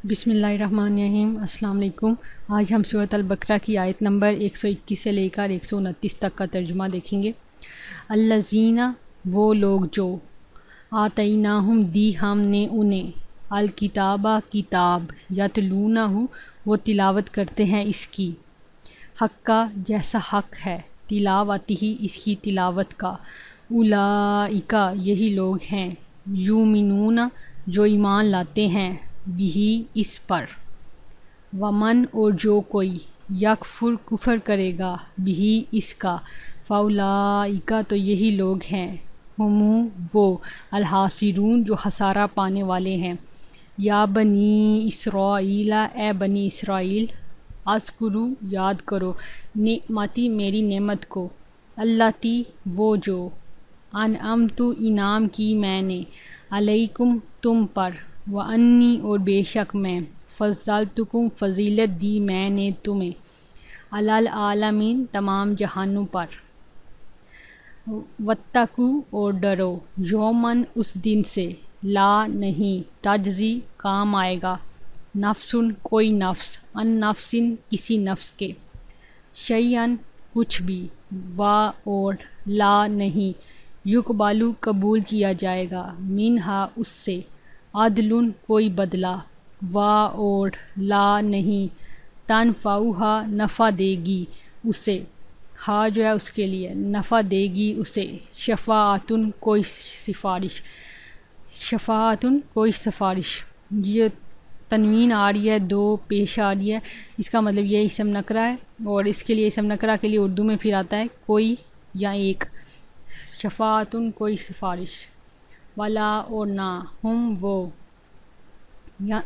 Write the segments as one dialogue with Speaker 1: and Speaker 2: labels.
Speaker 1: بسم اللہ الرحمن الرحیم۔ السلام علیکم۔ آج ہم سورۃ البقرہ کی آیت نمبر 121 سے لے کر 129 تک کا ترجمہ دیکھیں گے۔ الذین، وہ لوگ جو آتیناہم، دی ہم نے انہیں، الکتابہ، کتاب، یتلونہ، وہ تلاوت کرتے ہیں اس کی، حق کا، جیسا حق ہے، تلاوتہ، اس کی تلاوت کا، اولئک، یہی لوگ ہیں، یؤمنون، جو ایمان لاتے ہیں، بہ، اس پر، ومن، اور جو کوئی، یکفر، کفر کرے گا، بہ، اس کا، فاولئک، تو یہی لوگ ہیں، ہم، وہ، الخاسرون، جو خسارہ پانے والے ہیں۔ یا بنی اسرائیل، اے بنی اسرائیل، اذکروا، یاد کرو، نعمتی، میری نعمت کو، اللاتی، وہ جو، انعمت، انعام کی میں نے، علیکم، تم پر، وانی، اور بے شک میں، فضلتکم، فضیلت دی میں نے تمہیں، علی العالمین، تمام جہانوں پر۔ واتقوا، اور ڈرو، یومن، اس دن سے، لا، نہیں، تجزی، کام آئے گا، نفس، کوئی نفس، ان نفس، کسی نفس کے، شیئن، کچھ بھی، و، اور، لا، نہیں، یقبل، قبول کیا جائے گا، منہا، اس سے، عدل، کوئی بدلہ، و، اور، لا، نہیں، تنفعہا، نفع دے گی اسے، ہا جو ہے اس کے لیے، نفع دے گی اسے، شفاعت، کوئی سفارش، شفاعت، کوئی سفارش۔ یہ تنوین آ رہی ہے، دو پیش آ رہی ہے، اس کا مطلب یہ اسم نکرہ ہے، اور اس کے لیے اسم نکرہ کے لیے اردو میں پھر آتا ہے کوئی یا ایک، شفاعت، کوئی سفارش، ولا، اور نہ، ہم، وہ،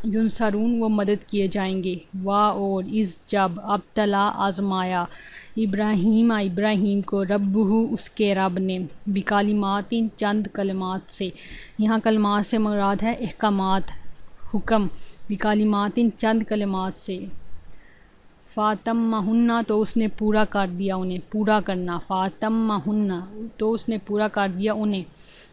Speaker 1: ینصرون، وہ مدد کیے جائیں گے، و، اور، اذ، جب، ابتلا، آزمایا، ابراہیم کو، ربہ، اس کے رب نے، بکلمات، چند کلمات سے، یہاں کلمات سے مراد ہے احکامات، حکم، بکلمات، چند کلمات سے، فاتمہن، تو اس نے پورا کر دیا انہیں، پورا کرنا، فاتمہن، تو اس نے پورا کر دیا انہیں،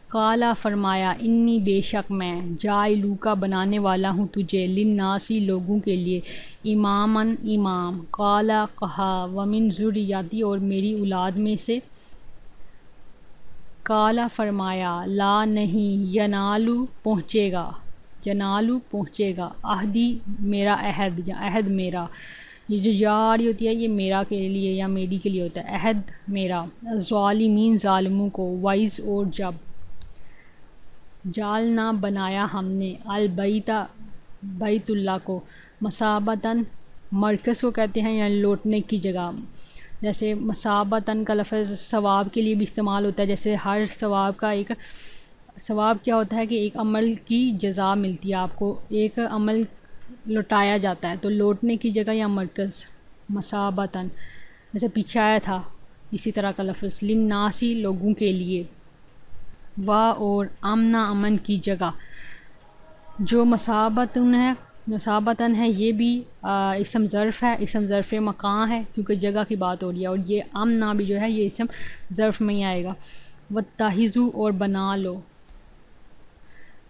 Speaker 1: قال، فرمایا، انی، بے شک میں، جاعلوک، بنانے والا ہوں تجھے، للناس، لوگوں کے لیے، اماماً، امام، قال، کہا، ومن ذریتی، اور میری اولاد میں سے، قال، فرمایا، لا، نہیں، ینالو، پہنچے گا، ینالو، پہنچے گا، عہدی، میرا عہد، یا عہد میرا، یہ جو یاری ہوتی ہے یہ میرا کے لیے یا میری کے لیے ہوتا ہے، عہد میرا، ظالمین، ظالموں کو، وائز، اور جب، جعلنا، بنایا ہم نے، البیت، بیت اللہ کو، مثابتاً، مرکز کو کہتے ہیں، یا لوٹنے کی جگہ، جیسے مثابتاً کا لفظ ثواب کے لیے بھی استعمال ہوتا ہے، جیسے ہر ثواب کا ایک ثواب کیا ہوتا ہے کہ ایک عمل کی جزا ملتی ہے آپ کو، ایک عمل لوٹایا جاتا ہے، تو لوٹنے کی جگہ یا مرکز، مثابتاً، جیسے پیچھے آیا تھا اسی طرح کا لفظ، للناس، لوگوں کے لیے، و، اور، امنا، امن کی جگہ، جو مثابتاً ہے یہ بھی اسم ظرف ہے، اسم ظرف مکان ہے کیونکہ جگہ کی بات ہو رہی ہے، اور یہ امنا بھی جو ہے یہ اسم ظرف میں ہی آئے گا، واتخذوا، اور بنا لو،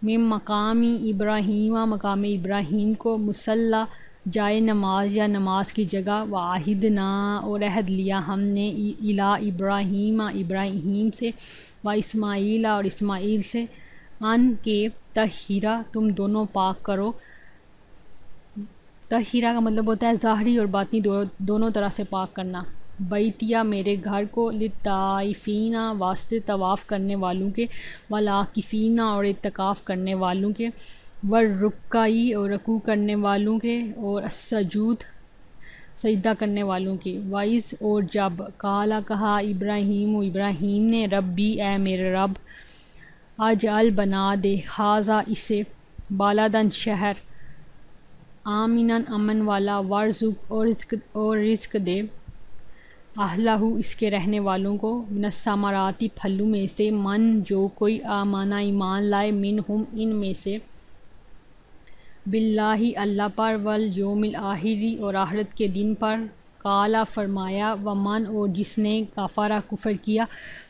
Speaker 1: من مقام ابراہیم، مقام ابراہیم کو، مصلی، جائے نماز یا نماز کی جگہ، وعہدنا، اور عہد لیا ہم نے، الی ابراہیم، ابراہیم سے، و اسماعیل، اور اسماعیل سے، ان کے، طہرا، تم دونوں پاک کرو، طہرا کا مطلب ہوتا ہے ظاہری اور باطنی دونوں طرح سے پاک کرنا، بیتیا، میرے گھر کو، للطائفین، واسطے طواف کرنے والوں کے، والعاکفین، اور اعتکاف کرنے والوں کے، والرکعی، اور رکوع کرنے والوں کے، اور السجود، سجدہ کرنے والوں کے، وائز، اور جب، قال، کہا، ابراہیم، ابراہیم نے، ربی، اے میرے رب، اجعل، بنا دے، ھذا، اسے، بلدن، شہر، آمناً، امن والا، وارزق، اور رزق دے، اہلہ، اس کے رہنے والوں کو، من الثمرات، پھلوں میں سے، من، جو کوئی، آمنا، ایمان لائے، منہم، ان میں سے، باللہ، اللہ پر، والیوم الآخر، اور آخرت کے دن پر، قال، فرمایا، ومن، اور جس نے، کفر، کفر کیا،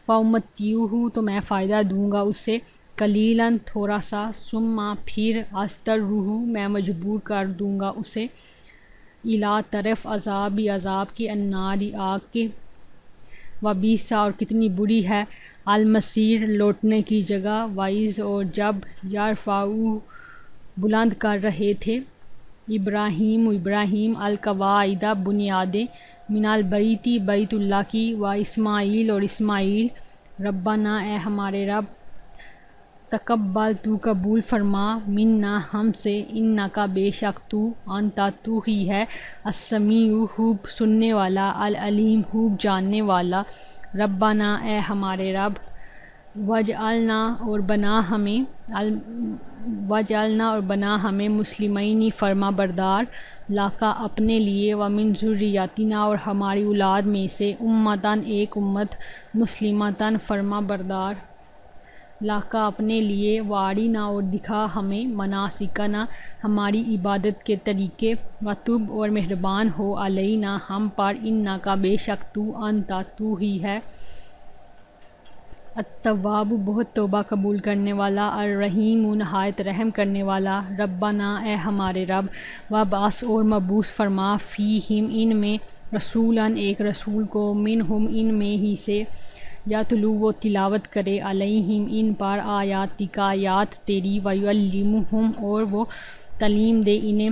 Speaker 1: فامتعوہ، تو میں فائدہ دوں گا اسے، قلیلاً تھوڑا سا، ثم پھر استرہ میں مجبور کر دوں گا اسے، الی طرف عذابی عذاب کے، الناری آگ کے، وبئس اور کتنی بری ہے، المصیر لوٹنے کی جگہ، وَإِذْ اور جب، یرفع بلند کر رہے تھے، ابراہیم القواعد بنیادیں، من البیت بیت اللہ کی، و اسماعیل اور اسماعیل، ربنا اے ہمارے رب، تقبل تو قبول فرما، منا ہم سے، انکا بے شک تو، انتا تو ہی ہے، السمیع خوب سننے والا، العلیم خوب جاننے والا، ربنا اے ہمارے رب، وجعلنا اور بنا ہمیں مسلمین فرما بردار، لاکا اپنے لیے، ومن ذریتنا اور ہماری اولاد میں سے، امتاً ایک امت، مسلمتاً فرما بردار، لاکا اپنے لیے، وارینا اور دکھا ہمیں، مناسکنا ہماری عبادت کے طریقے، وتب اور مہربان ہو، علینا ہم پر، انکا بے شک تو، انتا تو ہی ہے، التواب بہت توبہ قبول کرنے والا، الرحیم نہایت رحم کرنے والا، ربنا اے ہمارے رب، وابعث اور مبعوث فرما، فیہم ان میں، رسولاً ایک رسول کو، منہم ان میں ہی سے، یتلو وہ تلاوت کرے، علیہم ان پر، آیاتک آیات تیری، ویعلمہم اور وہ تعلیم دے انہیں،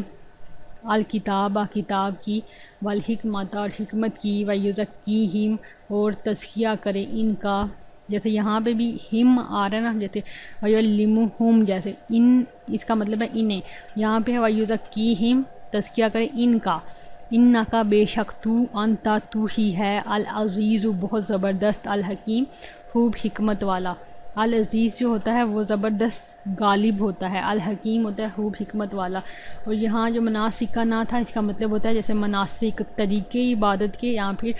Speaker 1: الکتاب کتاب کی، والحکمت اور حکمت کی، ویزکیہم اور تزکیہ کرے ان کا، جیسے یہاں پہ بھی ہم آ رہا ہے نا، جیسے ویعلمہم، جیسے ان اس کا مطلب ہے انہیں، یہاں پہ ویزکیہم تزکیہ کرے ان کا، انکا بے شک تو، انتا تو ہی ہے، العزیز بہت زبردست، الحکیم خوب حکمت والا، العزیز جو ہوتا ہے وہ زبردست غالب ہوتا ہے، الحکیم ہوتا ہے خوب حکمت والا، اور یہاں جو مناسک کا نہ تھا، اس کا مطلب ہوتا ہے جیسے مناسک طریقے عبادت کے، یا پھر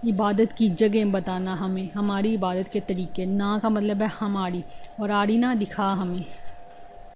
Speaker 1: عبادت کی جگہ بتانا ہمیں، ہماری عبادت کے طریقے، نا کا مطلب ہے ہماری، اور آرینا دکھا ہمیں۔